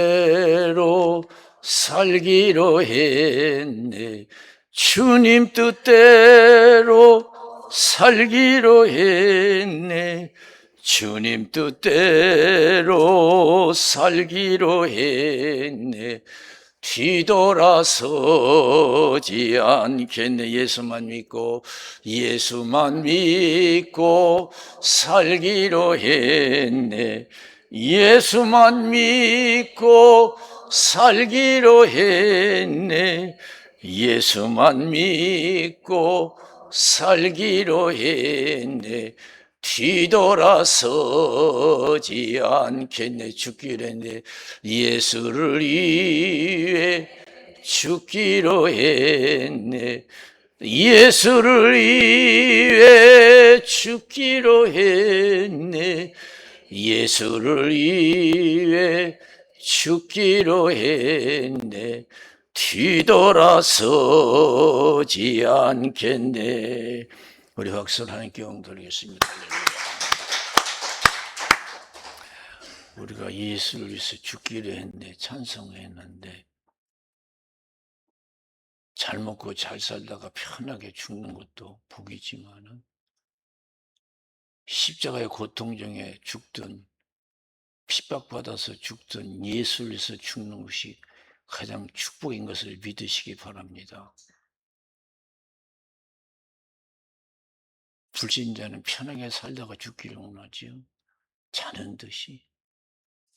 뜻대로 살기로 했네. 주님 뜻대로 살기로 했네. 주님 뜻대로 살기로 했네. 뒤돌아서지 않겠네. 예수만 믿고 살기로 했네. 예수만 믿고 살기로 했네. 예수만 믿고 살기로 했네. 뒤돌아서지 않겠네. 죽기로 했네. 예수를 위해 죽기로 했네. 예수를 위해 죽기로 했네. 예수를 위해 죽기로 했네. 뒤돌아서지 않겠네. 우리 박수를 하나님께 영광 돌리겠습니다. 우리가 예수를 위해서 죽기로 했네. 찬송했는데 잘 먹고 잘 살다가 편하게 죽는 것도 복이지만은 십자가의 고통 중에 죽든 핍박받아서 죽든 예수를 위해서 죽는 것이 가장 축복인 것을 믿으시기 바랍니다. 불신자는 편하게 살다가 죽기를 원하지요. 자는 듯이.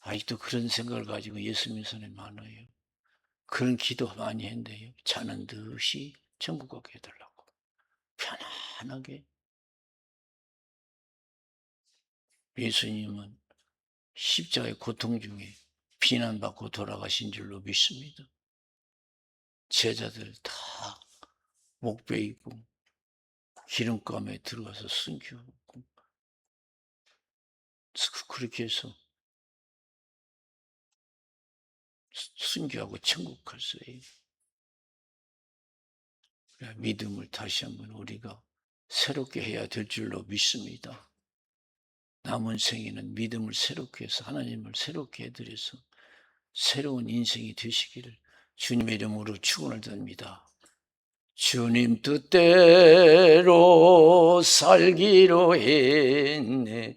아직도 그런 생각을 가지고 예수 믿는 사람이 많아요. 그런 기도 많이 했는데요. 자는 듯이 천국 가게 해달라고. 편안하게. 예수님은 십자가의 고통 중에 비난받고 돌아가신 줄로 믿습니다. 제자들 다 목 베이고 기름감에 들어가서 숨기고 그렇게 해서 순교하고 천국 갔어요. 믿음을 다시 한번 우리가 새롭게 해야 될 줄로 믿습니다. 남은 생에는 믿음을 새롭게 해서 하나님을 새롭게 해드려서 새로운 인생이 되시기를 주님의 이름으로 축원을 드립니다. 주님 뜻대로 살기로 했네.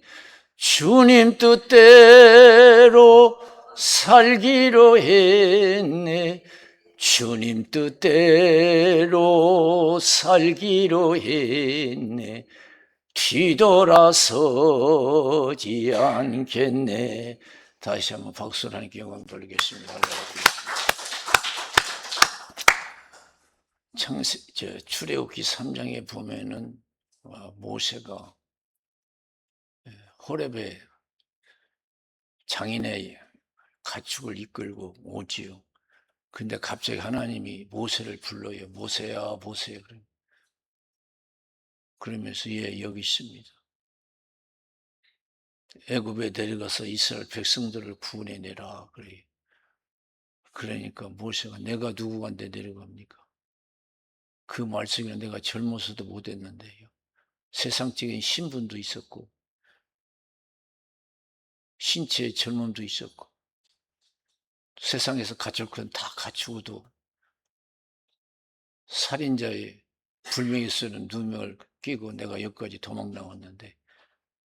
주님 뜻대로 살기로 했네. 주님 뜻대로 살기로 했네. 뒤돌아서지 않겠네. 다시 한번 박수를 하나님께 영광 돌리겠습니다. 출애굽기 3장에 보면은 모세가 호렙의 장인의 가축을 이끌고 오지요. 근데 갑자기 하나님이 모세를 불러요. 모세야, 모세야. 그러면서 여기 있습니다. 애굽에 내려가서 이스라엘 백성들을 구원해내라. 그래요. 그러니까 모세가 내가 누구한테 내려갑니까? 그 말씀에는 내가 젊어서도 못했는데요. 세상적인 신분도 있었고 신체의 젊음도 있었고 세상에서 갖출 건 다 갖추고도 살인자의 불명예 쓰는 누명을 끼고 내가 여기까지 도망 나왔는데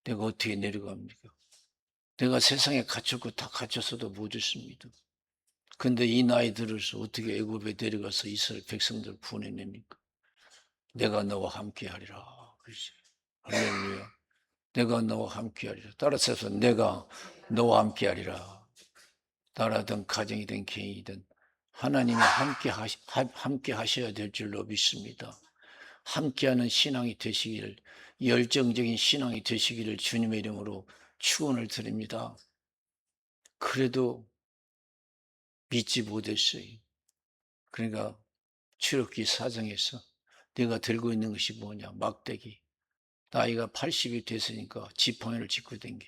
내가 어떻게 내려갑니까? 내가 세상에 갖출 거 다 갖췄어도 못 했습니다. 근데 이 나이 들어서 어떻게 애굽에 내려가서 이스라엘 백성들 구원해냅니까? 내가 너와 함께하리라. 그렇지. 할렐루야. 내가 너와 함께하리라. 따라서 내가 너와 함께하리라. 나라든 가정이든 개인이든 하나님이 함께 하셔야 될 줄로 믿습니다. 함께하는 신앙이 되시기를, 열정적인 신앙이 되시기를 주님의 이름으로 축원을 드립니다. 그래도 믿지 못했어요. 그러니까 출애굽기 4장에서 내가 들고 있는 것이 뭐냐? 막대기. 나이가 80이 됐으니까 지팡이를 짚고 댕겨.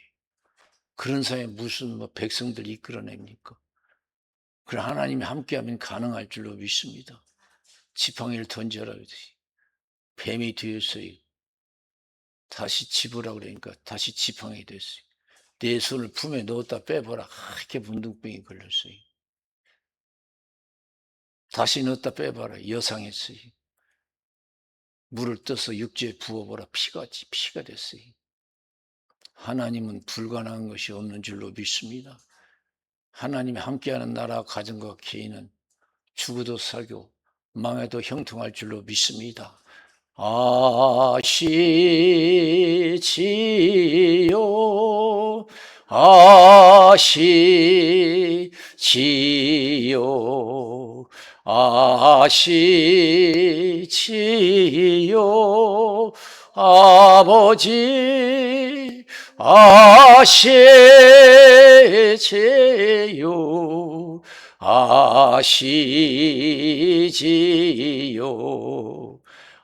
그런 사이에 무슨 백성들 이끌어냅니까? 그럼 하나님이 함께하면 가능할 줄로 믿습니다. 지팡이를 던져라 그러듯이 뱀이 되었어요. 다시 집으라 그러니까 다시 지팡이 됐어요. 내 손을 품에 넣었다 빼보라. 이렇게 문둥병이 걸렸어요. 다시 넣었다 빼봐라. 여상했어요. 물을 떠서 육지에 부어보라. 피가 됐어요. 하나님은 불가능한 것이 없는 줄로 믿습니다. 하나님이 함께하는 나라 가정과 개인은 죽어도 살고 망해도 형통할 줄로 믿습니다. 아시지요, 아시지요, 아시지요, 아버지 아시지요, 아시지요,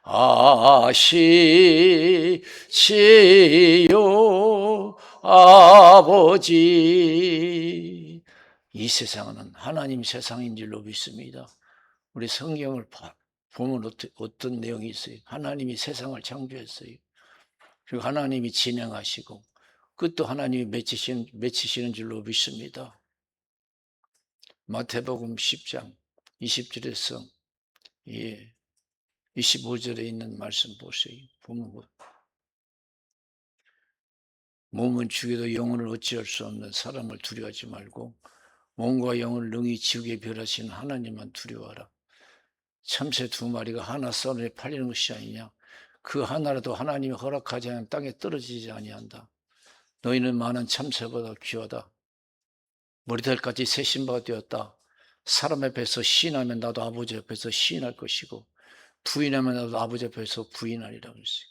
아시지요, 아버지. 이 세상은 하나님 세상인 줄로 믿습니다. 우리 성경을 보면 어떤 내용이 있어요? 하나님이 세상을 창조했어요. 그리고 하나님이 진행하시고 끝도 하나님이 맺히시는 줄로 믿습니다. 마태복음 10장 20절에서 25절에 있는 말씀 보세요. 보면 몸은 죽여도 영혼을 어찌할 수 없는 사람을 두려워하지 말고 몸과 영혼을 능히 지옥에 멸하시는 하나님만 두려워하라. 참새 2마리가 하나 썰에 팔리는 것이 아니냐. 그 하나라도 하나님이 허락하지 않은 땅에 떨어지지 아니한다. 너희는 많은 참새보다 귀하다. 머리털까지 세신 바가 되었다. 사람 앞에서 시인하면 나도 아버지 앞에서 시인할 것이고 부인하면 나도 아버지 앞에서 부인하리라고 했어요.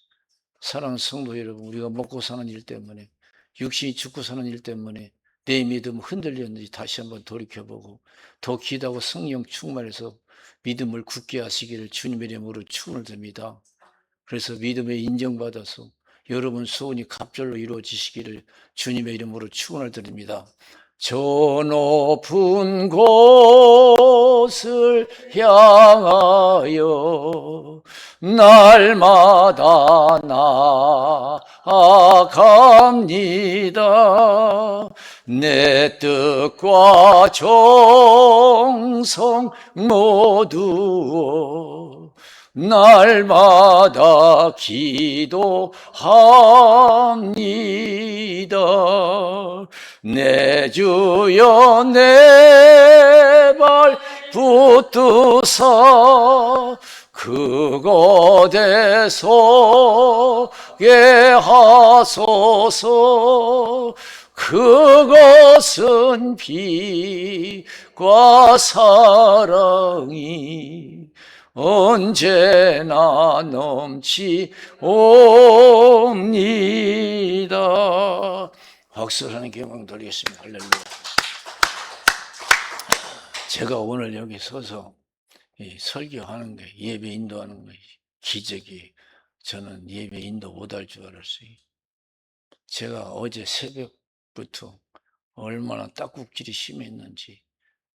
사랑하는 성도 여러분, 우리가 먹고 사는 일 때문에, 육신이 죽고 사는 일 때문에 내 믿음 흔들렸는지 다시 한번 돌이켜보고 더 기도하고 성령 충만해서 믿음을 굳게 하시기를 주님의 이름으로 축원을 드립니다. 그래서 믿음에 인정받아서 여러분 소원이 갑절로 이루어지시기를 주님의 이름으로 축원을 드립니다. 저 높은 곳을 향하여 날마다 나아갑니다. 내 뜻과 정성 모두 날마다 기도합니다. 내 주여 내 발 붙드사 그곳에 서게 하소서. 그것은 빛과 사랑이 언제나 넘치옵니다. 박수하는 경영 드리겠습니다. 할렐루야. 제가 오늘 여기 서서 설교하는 게, 예배 인도하는 게 기적이, 저는 예배 인도 못할 줄 알았어요. 제가 어제 새벽부터 얼마나 딱국질이 심했는지,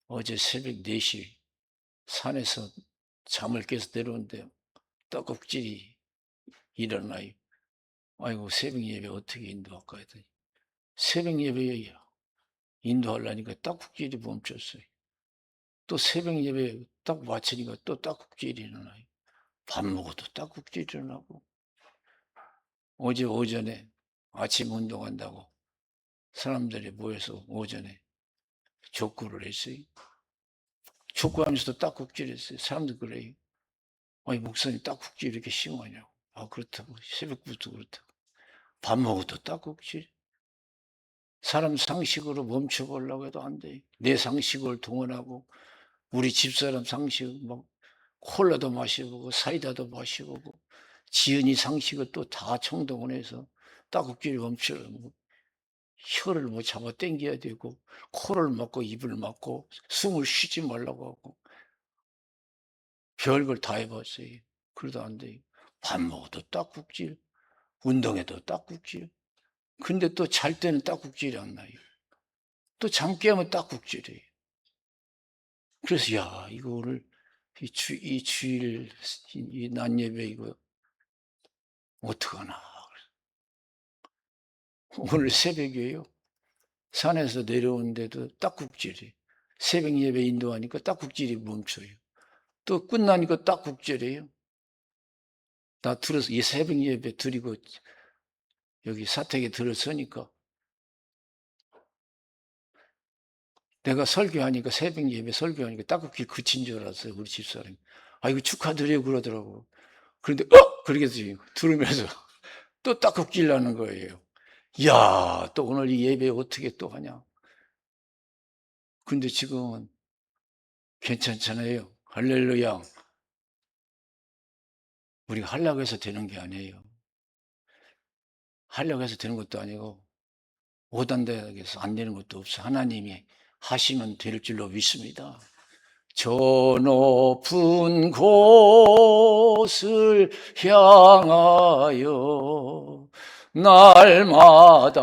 어제 새벽 4시 산에서 잠을 깨서 내려오는데 딱국질이 일어나요. 아이고, 새벽 예배 어떻게 인도할까 했더니 새벽 예배에 인도하려니까 딱국질이 멈췄어요. 또 새벽 예배 딱 마치니까 또 딱국질이 일어나요. 밥 먹어도 딱국질이 일어나고. 어제 오전에 아침 운동한다고 사람들이 모여서 오전에 족구를 했어요. 족구하면서도 딱국질 했어요. 사람들 그래요. 아니, 목사님 딱국질 이렇게 심하냐고. 아, 그렇다고. 새벽부터 그렇다고. 밥 먹어도 딱국질. 사람 상식으로 멈춰보려고 해도 안 돼. 내 상식을 동원하고 우리 집사람 상식 막 콜라도 마셔보고 사이다도 마셔보고 지은이 상식을 또 다 총동원해서 딱국질이 멈추려고 혀를 뭐 잡아 당겨야 되고 코를 막고 입을 막고 숨을 쉬지 말라고 하고 별걸 다 해봤어요. 그래도 안 돼요. 밥 먹어도 딱국질, 운동해도 딱국질. 근데 또 잘 때는 딱국질이 안 나요. 또 잠 깨면 딱국질이에요. 그래서 야, 이거 오늘 이 주일 이 낮 예배 이거 어떡하나. 오늘 새벽이에요. 산에서 내려오는데도 딱국질이. 새벽 예배 인도하니까 딱국질이 멈춰요. 또 끝나니까 딱국질이에요. 나 들어서 이 새벽 예배 드리고 여기 사택에 들어서니까 내가 설교하니까 새벽 예배 설교하니까 딱국질 그친 줄 알았어요. 우리 집사람이. 아 이거 축하드려요 그러더라고. 그런데 그러겠지 들으면서 또 딱국질 나는 거예요. 이야 또 오늘 이 예배 어떻게 또 하냐. 근데 지금은 괜찮잖아요. 할렐루야. 우리가 하려고 해서 되는 게 아니에요. 하려고 해서 되는 것도 아니고 오단대에서 안 되는 것도 없어. 하나님이 하시면 될 줄로 믿습니다. 저 높은 곳을 향하여 날마다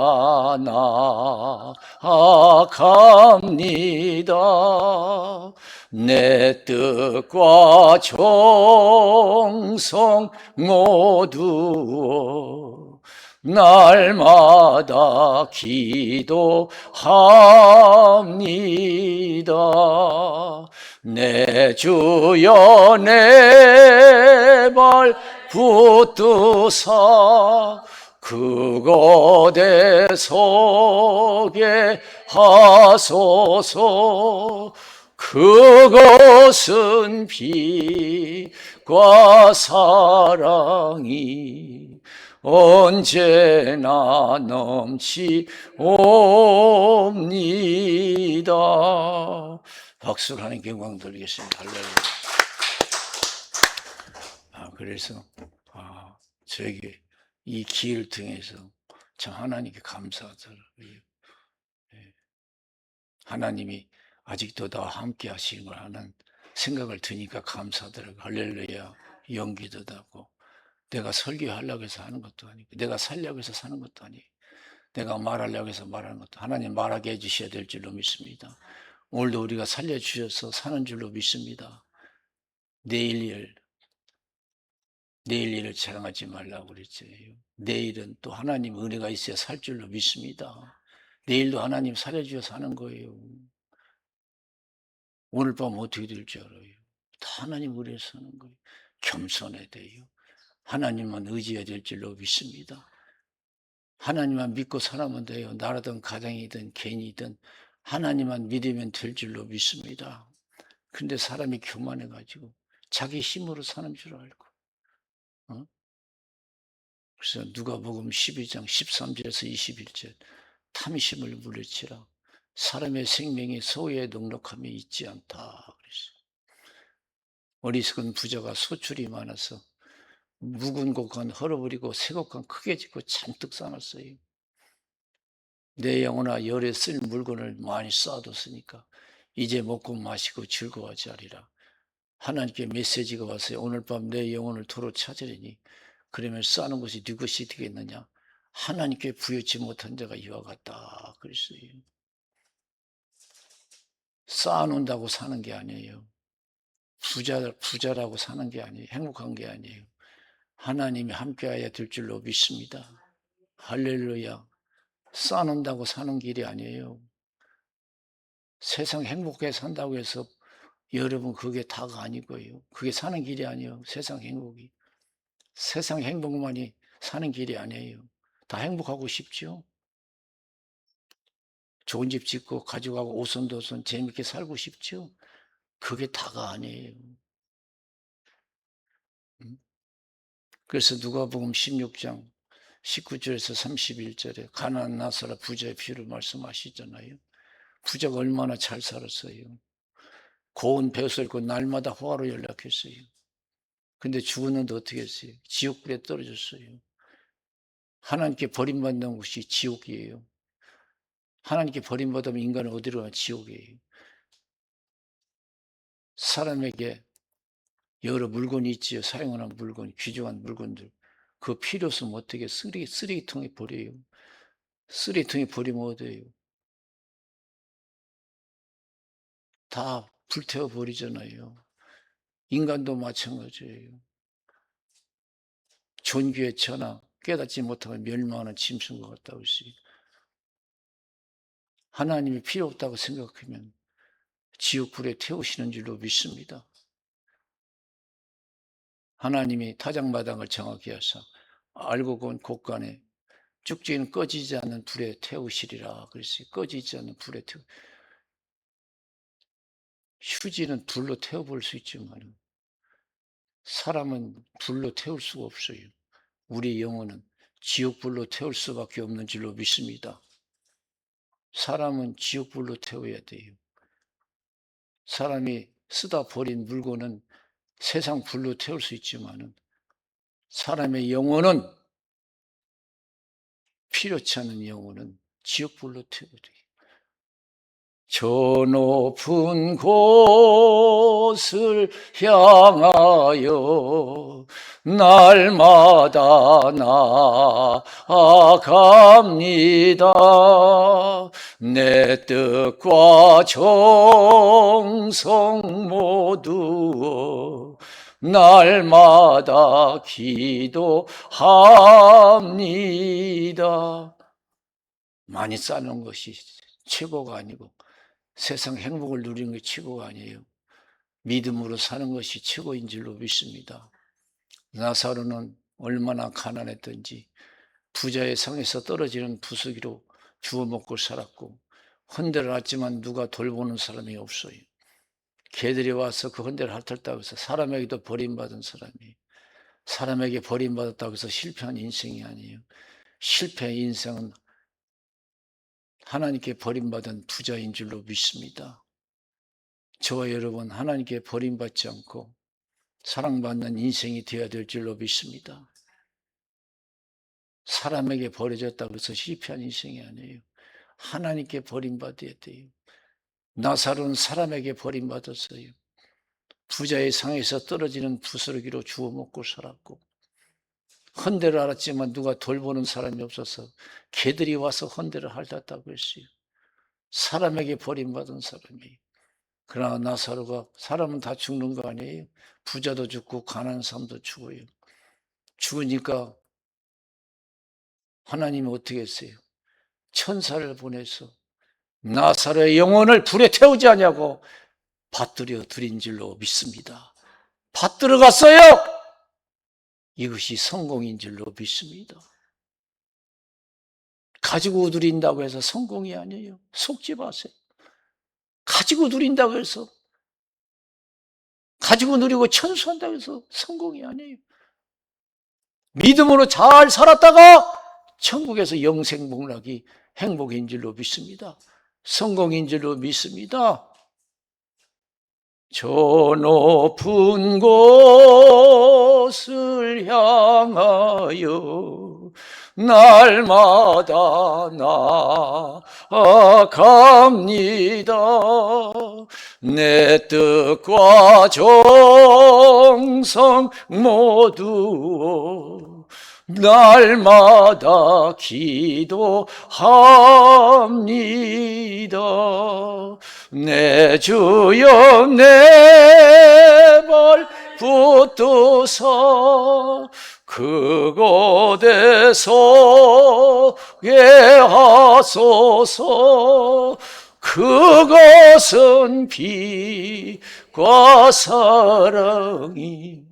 나아갑니다. 내 뜻과 정성 모두어 날마다 기도합니다. 내 주여 내 발 붙드사 그곳에 서게 하소서. 그것은 빛과 사랑이 언제나 넘치옵니다. 박수를 하나님께 영광 돌리겠습니다. 할렐루야. 그래서 저에게 이 기회를 통해서 참 하나님께 감사하더라고요. 하나님이 아직도 나와 함께 하시는 걸 하는 생각을 드니까 감사하더라고요. 할렐루야. 연기도 나고 내가 설교하려고 해서 하는 것도 아니고 내가 살려고 해서 사는 것도 아니에요. 내가 말하려고 해서 말하는 것도 하나님 말하게 해주셔야 될 줄로 믿습니다. 오늘도 우리가 살려주셔서 사는 줄로 믿습니다. 내일 일을 자랑하지 말라고 그랬죠. 내일은 또 하나님 은혜가 있어야 살 줄로 믿습니다. 내일도 하나님 살려주셔서 사는 거예요. 오늘 밤 어떻게 될 줄 알아요? 다 하나님 은혜에서 사는 거예요. 겸손해야 돼요. 하나님만 의지해야 될 줄로 믿습니다. 하나님만 믿고 살아면 돼요. 나라든 가정이든 개인이든 하나님만 믿으면 될 줄로 믿습니다. 근데 사람이 교만해가지고 자기 힘으로 사는 줄 알고 그래서 누가복음 12장 13절에서 21절 탐심을 물리치라 사람의 생명이 소유에 넉넉함이 있지 않다 그랬어요. 어리석은 부자가 소출이 많아서 묵은 곡간 헐어버리고 새 곡간 크게 짓고 잔뜩 쌓았어요. 내 영혼아 열에 쓸 물건을 많이 쌓아뒀으니까 이제 먹고 마시고 즐거워하지 않으리라. 하나님께 메시지가 왔어요. 오늘 밤 내 영혼을 도로 찾으리니 그러면 쌓는 것이 네 것이 되겠느냐. 하나님께 부여치 못한 자가 이와 같다 그랬어요. 쌓아놓는다고 사는 게 아니에요. 부자라고 사는 게 아니에요. 행복한 게 아니에요. 하나님이 함께하여야 될 줄로 믿습니다. 할렐루야. 쌓아놓는다고 사는 길이 아니에요. 세상 행복하게 산다고 해서 여러분 그게 다가 아니고요. 그게 사는 길이 아니에요. 세상 행복이. 세상 행복만이 사는 길이 아니에요. 다 행복하고 싶죠. 좋은 집 짓고 가져가고 오손도손 재밌게 살고 싶죠. 그게 다가 아니에요. 그래서 누가복음 16장 19절에서 31절에 가난한 나사라 부자의 비유를 말씀하시잖아요. 부자가 얼마나 잘 살았어요. 고운 벼슬 입고 날마다 화로 연락했어요. 근데 죽었는데 어떻게 했어요? 지옥불에 떨어졌어요. 하나님께 버림받는 곳이 지옥이에요. 하나님께 버림받으면 인간은 어디로 가나 지옥이에요. 사람에게 여러 물건이 있지요. 사용하는 물건, 귀중한 물건들. 그 필요 없으면 어떻게 쓰레기통에 버려요. 쓰레기통에 버리면 어때요? 다 불태워 버리잖아요. 인간도 마찬가지예요. 존귀의 천하 깨닫지 못하면 멸망하는 짐승과 같다고 했어요. 하나님이 필요 없다고 생각하면 지옥불에 태우시는 줄로 믿습니다. 하나님이 타작마당을 정하게 하사 알고 본 곳간에 쭉지는 꺼지지 않는 불에 태우시리라 그랬어요. 꺼지지 않는 불에 태우. 휴지는 불로 태워볼 수 있지만 사람은 불로 태울 수가 없어요. 우리 영혼은 지옥불로 태울 수밖에 없는 줄로 믿습니다. 사람은 지옥불로 태워야 돼요. 사람이 쓰다 버린 물건은 세상 불로 태울 수 있지만 사람의 영혼은, 필요치 않은 영혼은 지옥불로 태워야 돼요. 저 높은 곳을 향하여 날마다 나아갑니다. 내 뜻과 정성 모두 날마다 기도합니다. 많이 쌓는 것이 최고가 아니고 세상 행복을 누리는 게 최고가 아니에요. 믿음으로 사는 것이 최고인 줄로 믿습니다. 나사로는 얼마나 가난했던지 부자의 상에서 떨어지는 부수기로 주워 먹고 살았고 헌대를 했지만 누가 돌보는 사람이 없어요. 개들이 와서 그 헌대를 핥았다고 해서 사람에게도 버림받은 사람이, 사람에게 버림받았다고 해서 실패한 인생이 아니에요. 실패의 인생은 하나님께 버림받은 부자인 줄로 믿습니다. 저와 여러분 하나님께 버림받지 않고 사랑받는 인생이 되어야 될 줄로 믿습니다. 사람에게 버려졌다고 해서 실패한 인생이 아니에요. 하나님께 버림받아야 돼요. 나사로는 사람에게 버림받았어요. 부자의 상에서 떨어지는 부스러기로 주워 먹고 살았고 헌대를 알았지만 누가 돌보는 사람이 없어서 개들이 와서 헌대를 핥았다고 했어요. 사람에게 버림받은 사람이에요. 그러나 나사로가, 사람은 다 죽는 거 아니에요? 부자도 죽고 가난한 사람도 죽어요. 죽으니까 하나님이 어떻게 했어요? 천사를 보내서 나사로의 영혼을 불에 태우지 않냐고 받들여 드린 줄로 믿습니다. 받들어 갔어요. 이것이 성공인 줄로 믿습니다. 가지고 누린다고 해서 성공이 아니에요. 속지 마세요. 가지고 누린다고 해서, 가지고 누리고 천수한다고 해서 성공이 아니에요. 믿음으로 잘 살았다가 천국에서 영생복락이 행복인 줄로 믿습니다. 성공인 줄로 믿습니다. 저 높은 곳을 향하여 날마다 나아갑니다. 내 뜻과 정성 모두 날마다 기도합니다. 내 주여 내 발 붙드사 그곳에 서게 하소서. 그것은 빛과 사랑이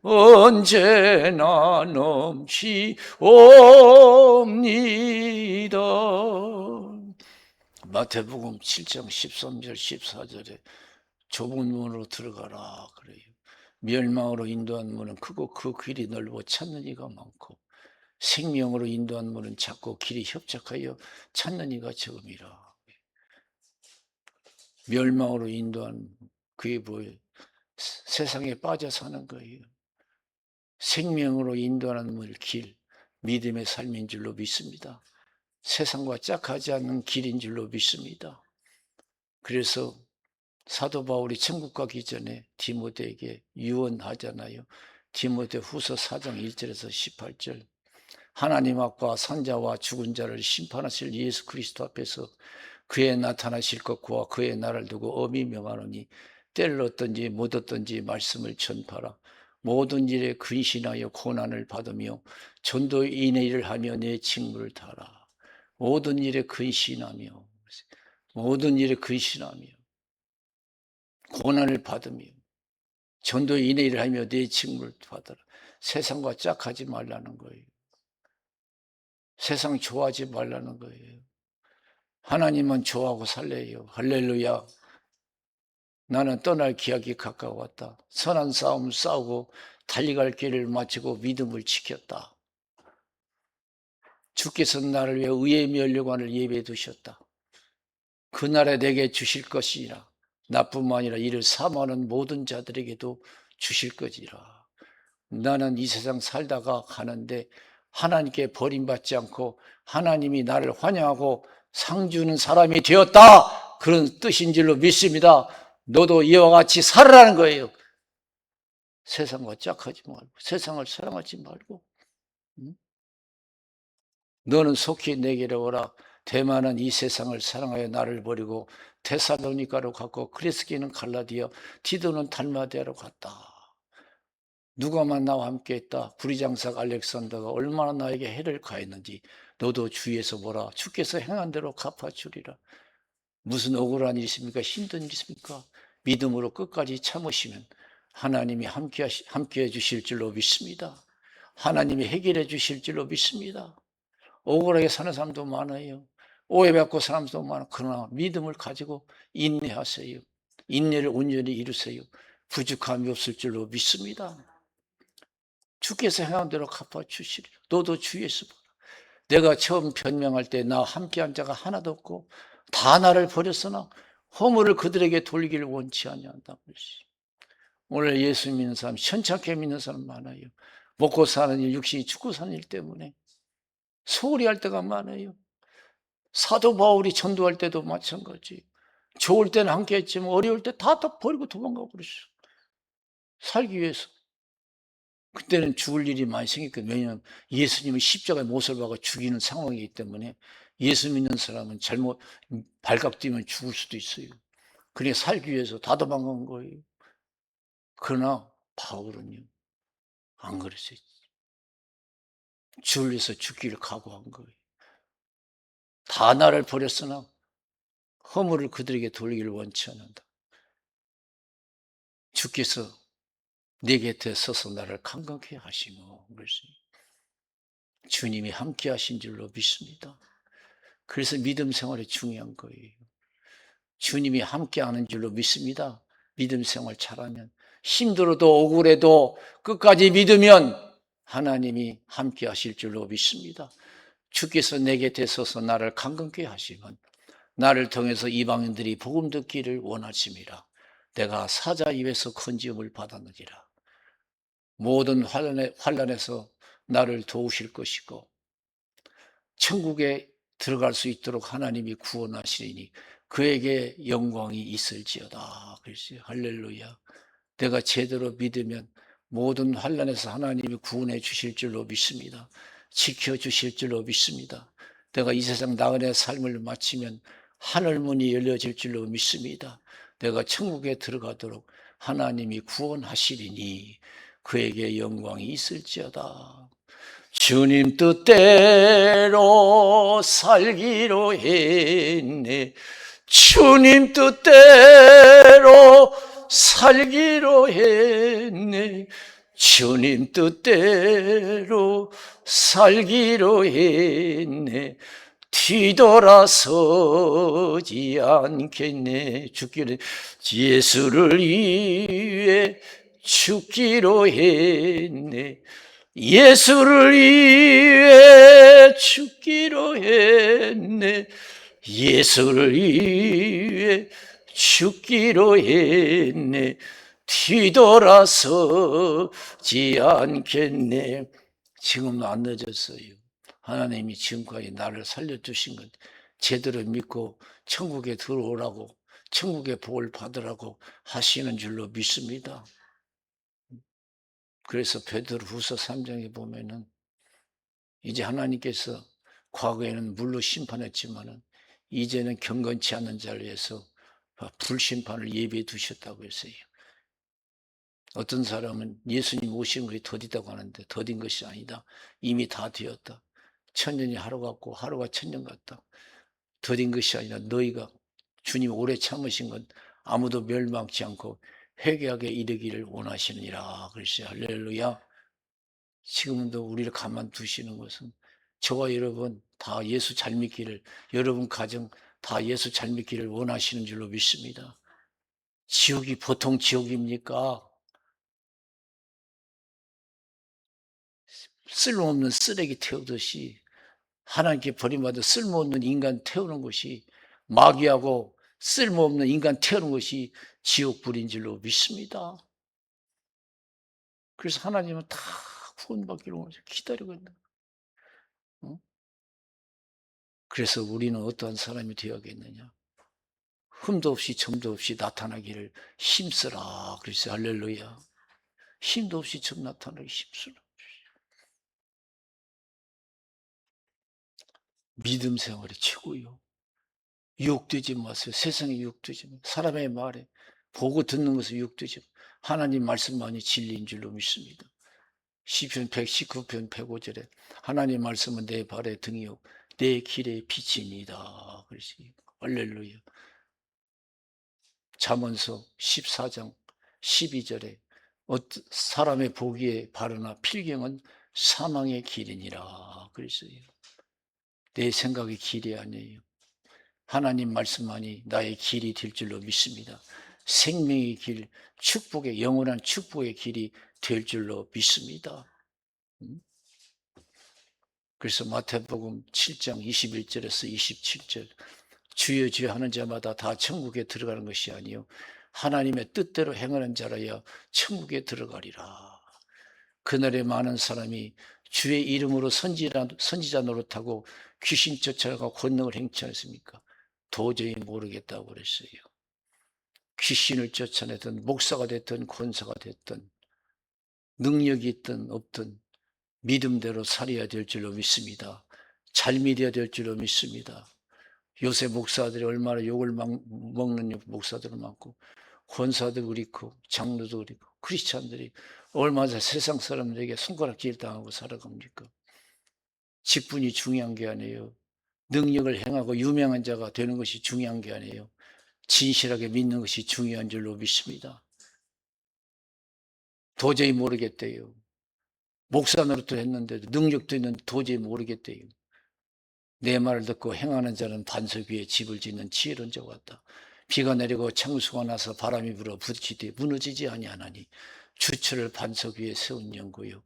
언제나 넘치옵니다. 마태복음 7장 13절 14절에 좁은 문으로 들어가라 그래요. 멸망으로 인도한 문은 크고 그 길이 넓어 찾는 이가 많고 생명으로 인도한 문은 작고 길이 협착하여 찾는 이가 적음이라. 멸망으로 인도한 그게 뭐예요? 세상에 빠져 사는 거예요. 생명으로 인도하는 문, 길, 믿음의 삶인 줄로 믿습니다. 세상과 짝하지 않는 길인 줄로 믿습니다. 그래서 사도 바울이 천국 가기 전에 디모데에게 유언하잖아요. 디모데 후서 4장 1절에서 18절. 하나님 앞과 산자와 죽은 자를 심판하실 예수 그리스도 앞에서 그의 나타나실 것과 그의 날을 두고 엄히 명하노니 때를 얻든지 못 얻든지 말씀을 전파라. 모든 일에 근신하여 고난을 받으며 전도 인의 일을 하며 내 직무를 다하라. 모든 일에 근신하며 모든 일에 근신하며 고난을 받으며 전도 인의 일을 하며 내 직무를 받아라. 세상과 짝하지 말라는 거예요. 세상 좋아하지 말라는 거예요. 하나님은 좋아하고 살래요. 할렐루야. 나는 떠날 기약이 가까웠다. 선한 싸움 싸우고 달려갈 길을 마치고 믿음을 지켰다. 주께서 나를 위해 의의 면류관을 예배해 두셨다. 그날에 내게 주실 것이라. 나뿐만 아니라 이를 사모하는 모든 자들에게도 주실 것이라. 나는 이 세상 살다가 가는데 하나님께 버림받지 않고 하나님이 나를 환영하고 상 주는 사람이 되었다. 그런 뜻인 줄로 믿습니다. 너도 이와 같이 살아라는 거예요. 세상과 짝하지 말고, 세상을 사랑하지 말고. 너는 속히 내게로 오라. 대만은 이 세상을 사랑하여 나를 버리고 데살로니가로 갔고 그리스기는 갈라디아, 디도는 달마디아로 갔다. 누가만 나와 함께 했다. 부리장사 알렉산더가 얼마나 나에게 해를 가했는지 너도 주위에서 보라. 주께서 행한 대로 갚아주리라. 무슨 억울한 일이십니까? 힘든 일이십니까? 믿음으로 끝까지 참으시면 하나님이 함께해 주실 줄로 믿습니다. 하나님이 해결해 주실 줄로 믿습니다. 억울하게 사는 사람도 많아요. 오해받고 사는 사람도 많아. 그러나 믿음을 가지고 인내하세요. 인내를 온전히 이루세요. 부족함이 없을 줄로 믿습니다. 주께서 행한 대로 갚아주시리라. 너도 주위에서 보라. 내가 처음 변명할 때 나 함께한 자가 하나도 없고 다 나를 버렸으나 허물을 그들에게 돌리기를 원치 아니한다고 그랬어요. 오늘 예수 믿는 사람, 현찮게 믿는 사람 많아요. 먹고 사는 일, 육신이 죽고 사는 일 때문에 소홀히 할 때가 많아요. 사도 바울이 전도할 때도 마찬가지. 좋을 때는 함께 했지만 어려울 때 다 버리고 도망가 버렸어. 살기 위해서. 그때는 죽을 일이 많이 생겼거든요. 왜냐하면 예수님은 십자가에 못을 박아 죽이는 상황이기 때문에 예수 믿는 사람은 잘못 발각 뛰면 죽을 수도 있어요. 그러니까 살기 위해서 다 도망간 거예요. 그러나 바울은요, 안 그랬어요. 주를 위해서 죽기를 각오한 거예요. 다 나를 버렸으나 허물을 그들에게 돌리기를 원치 않는다. 주께서 내 곁에 서서 나를 강건케 하시고 그랬어요. 주님이 함께 하신 줄로 믿습니다. 그래서 믿음 생활이 중요한 거예요. 주님이 함께 하는 줄로 믿습니다. 믿음 생활 잘하면 힘들어도 억울해도 끝까지 믿으면 하나님이 함께 하실 줄로 믿습니다. 주께서 내 곁에 서서 나를 강건케 하시면 나를 통해서 이방인들이 복음 듣기를 원하심이라. 내가 사자 입에서 건지음을 받았느니라. 모든 환난에서 나를 도우실 것이고 천국에 들어갈 수 있도록 하나님이 구원하시리니 그에게 영광이 있을지어다. 그랬어요. 할렐루야. 내가 제대로 믿으면 모든 환난에서 하나님이 구원해 주실 줄로 믿습니다. 지켜주실 줄로 믿습니다. 내가 이 세상 나그네 삶을 마치면 하늘문이 열려질 줄로 믿습니다. 내가 천국에 들어가도록 하나님이 구원하시리니 그에게 영광이 있을지어다. 주님 뜻대로 살기로 했네. 주님 뜻대로 살기로 했네. 주님 뜻대로 살기로 했네. 뒤돌아서지 않겠네. 죽기를 예수를 위해 죽기로 했네. 예수를 위해 죽기로 했네. 예수를 위해 죽기로 했네. 뒤돌아서지 않겠네. 지금은 안 늦었어요. 하나님이 지금까지 나를 살려주신 것 제대로 믿고 천국에 들어오라고, 천국의 복을 받으라고 하시는 줄로 믿습니다. 그래서 베드로후서 3장에 보면은 이제 하나님께서 과거에는 물로 심판했지만은 이제는 경건치 않는 자를 위해서 불심판을 예비해 두셨다고 했어요. 어떤 사람은 예수님 오신 것이 더디다고 하는데 더딘 것이 아니다. 이미 다 되었다. 천년이 하루 같고 하루가 천년 같다. 더딘 것이 아니라 너희가 주님 오래 참으신 건 아무도 멸망치 않고 회개하게 이르기를 원하시느니라. 그랬어요. 할렐루야. 지금도 우리를 가만두시는 것은 저와 여러분 다 예수 잘 믿기를, 여러분 가정 다 예수 잘 믿기를 원하시는 줄로 믿습니다. 지옥이 보통 지옥입니까? 쓸모없는 쓰레기 태우듯이 하나님께 버림받아 쓸모없는 인간 태우는 것이, 마귀하고 쓸모없는 인간 태우는 것이 지옥불인 줄로 믿습니다. 그래서 하나님은 다 구원받기를 원해서 기다리고 있는 거예요. 그래서 우리는 어떠한 사람이 되어야겠느냐? 흠도 없이 점도 없이 나타나기를 힘쓰라. 그래서 할렐루야. 힘도 없이 점 나타나기 힘쓰라. 믿음 생활이 최고요. 유혹되지 마세요. 세상에 유혹되지 마세요. 사람의 말에 보고 듣는 것에 유혹되지 마세요. 하나님 말씀만이 진리인 줄로 믿습니다. 시편 119편 105절에 하나님 말씀은 내 발의 등이요 내 길의 빛입니다. 그러시 할렐루야. 잠언서 14장 12절에 사람의 보기에 바르나 필경은 사망의 길이니라. 그랬어요. 내 생각의 길이 아니에요. 하나님 말씀만이 나의 길이 될 줄로 믿습니다. 생명의 길, 축복의, 영원한 축복의 길이 될 줄로 믿습니다. 그래서 마태복음 7장 21절에서 27절, 주여 주여 하는 자마다 다 천국에 들어가는 것이 아니요 하나님의 뜻대로 행하는 자라야 천국에 들어가리라. 그날에 많은 사람이 주의 이름으로 선지자 노릇하고 귀신 쫓아가 권능을 행치 않습니까? 도저히 모르겠다고 그랬어요. 귀신을 쫓아내든 목사가 됐든 권사가 됐든 능력이 있든 없든 믿음대로 살아야 될 줄로 믿습니다. 잘 믿어야 될 줄로 믿습니다. 요새 목사들이 얼마나 욕을 먹는 목사들은 많고 권사도 그렇고 장로도 그렇고 크리스찬들이 얼마나 세상 사람들에게 손가락질 당하고 살아갑니까? 직분이 중요한 게 아니에요. 능력을 행하고 유명한 자가 되는 것이 중요한 게 아니에요. 진실하게 믿는 것이 중요한 줄로 믿습니다. 도저히 모르겠대요. 목사 노릇도 했는데도 능력도 있는데 도저히 모르겠대요. 내 말을 듣고 행하는 자는 반석 위에 집을 짓는 지혜로운 자와 같다. 비가 내리고 창수가 나서 바람이 불어 부딪히되 무너지지 아니하나니 주철을 반석 위에 세운 연구요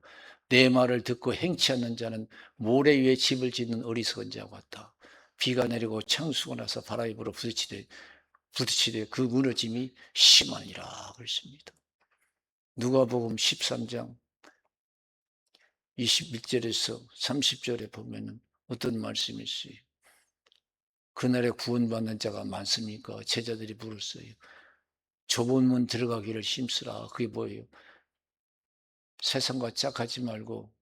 내 말을 듣고 행치 않는 자는 모래 위에 집을 짓는 어리석은 자와 같다. 비가 내리고 창수가 나서 바람이 불어 부딪히되 그 무너짐이 심하니라 그랬습니다. 누가복음 13장 21절에서 30절에 보면은 어떤 말씀이 있어요? 그날에 구원받는 자가 많습니까? 제자들이 물었어요. 좁은 문 들어가기를 힘쓰라. 그게 뭐예요? 세상과 짝하지 말고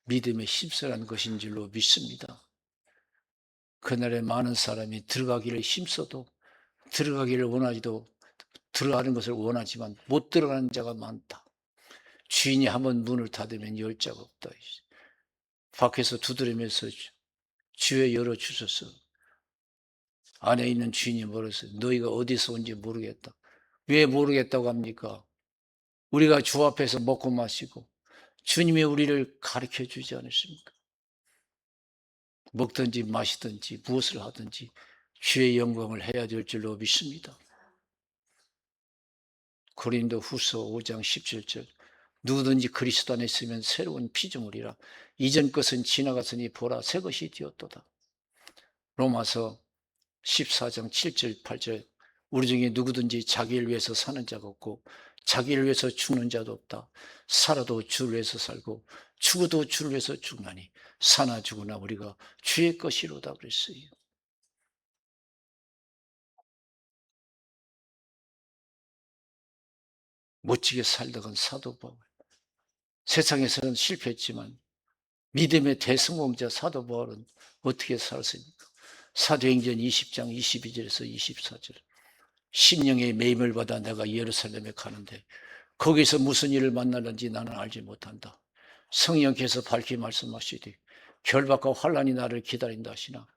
믿음에 힘쓰라는 것인 줄로 믿습니다. 그날에 많은 사람이 들어가기를 힘써도 들어가기를 원하지도 들어가는 것을 원하지만 못 들어가는 자가 많다. 주인이 한번 문을 닫으면 열 자가 없다. 밖에서 두드리면서 주여 열어주소서. 안에 있는 주인이 물었어요. 너희가 어디서 온지 모르겠다. 왜 모르겠다고 합니까? 우리가 주 앞에서 먹고 마시고 주님이 우리를 가르쳐 주지 않으십니까? 먹든지 마시든지 무엇을 하든지 주의 영광을 해야 될 줄로 믿습니다. 고린도 후서 5장 17절 누구든지 그리스도 안에 있으면 새로운 피조물이라 이전 것은 지나갔으니 보라 새 것이 되었도다. 로마서 14장 7절 8절 우리 중에 누구든지 자기를 위해서 사는 자가 없고 자기를 위해서 죽는 자도 없다. 살아도 주를 위해서 살고 죽어도 주를 위해서 죽나니 사나 죽으나 우리가 주의 것이로다 그랬어요. 멋지게 살다간 사도 바울. 세상에서는 실패했지만 믿음의 대성공자 사도 바울은 어떻게 살았습니까? 사도행전 20장 22절에서 24절 심령의 매임을 받아 내가 예루살렘에 가는데 거기서 무슨 일을 만나는지 나는 알지 못한다. 성령께서 밝히 말씀하시되 결박과 환난이 나를 기다린다 하시나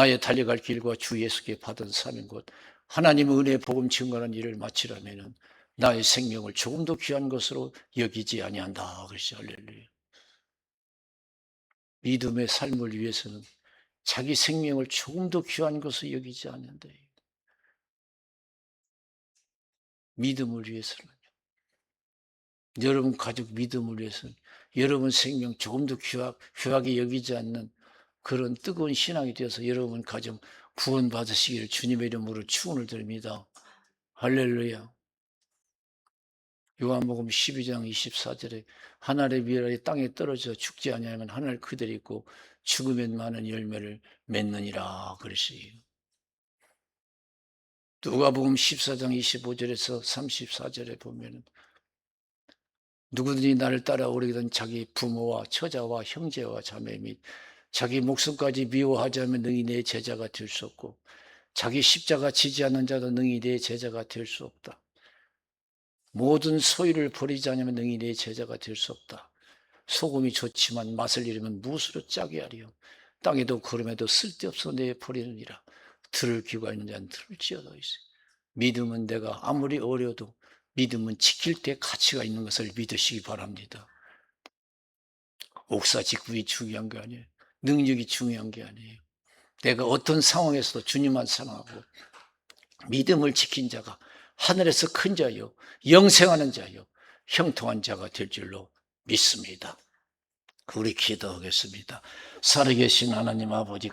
나의 달려갈 길과 주 예수께 받은 사명 곧 하나님의 은혜의 복음 증거하는 일을 마치려면은 나의 생명을 조금 더 귀한 것으로 여기지 아니한다. 그러시 할렐루야. 믿음의 삶을 위해서는 자기 생명을 조금 더 귀한 것으로 여기지 않는다. 믿음을 위해서는 여러분 가족 믿음을 위해서는 여러분 생명 조금 더 귀하게 여기지 않는 그런 뜨거운 신앙이 되어서 여러분 가정 구원받으시기를 주님의 이름으로 축원을 드립니다. 할렐루야. 요한복음 12장 24절에 하늘의 미랄이 땅에 떨어져 죽지 아니하면 하늘 그대로 있고 죽으면 많은 열매를 맺느니라 그러시요. 누가복음 14장 25절에서 34절에 보면은 누구든지 나를 따라오려거든 자기 부모와 처자와 형제와 자매 및 자기 목숨까지 미워하지 않으면 능히 내 제자가 될 수 없고 자기 십자가 지지 않는 자도 능히 내 제자가 될 수 없다. 모든 소유를 버리지 않으면 능히 내 제자가 될 수 없다. 소금이 좋지만 맛을 잃으면 무엇으로 짜게 하리요. 땅에도 구름에도 쓸데없어 내 버리느니라. 들을 귀가 있는 자는 들을지어다. 믿음은 내가 아무리 어려도 믿음은 지킬 때 가치가 있는 것을 믿으시기 바랍니다. 옥사 직분이 중요한 게 아니에요. 능력이 중요한 게 아니에요. 내가 어떤 상황에서도 주님만 사랑하고 믿음을 지킨 자가 하늘에서 큰 자요 영생하는 자요 형통한 자가 될 줄로 믿습니다. 우리 기도하겠습니다. 살아계신 하나님 아버지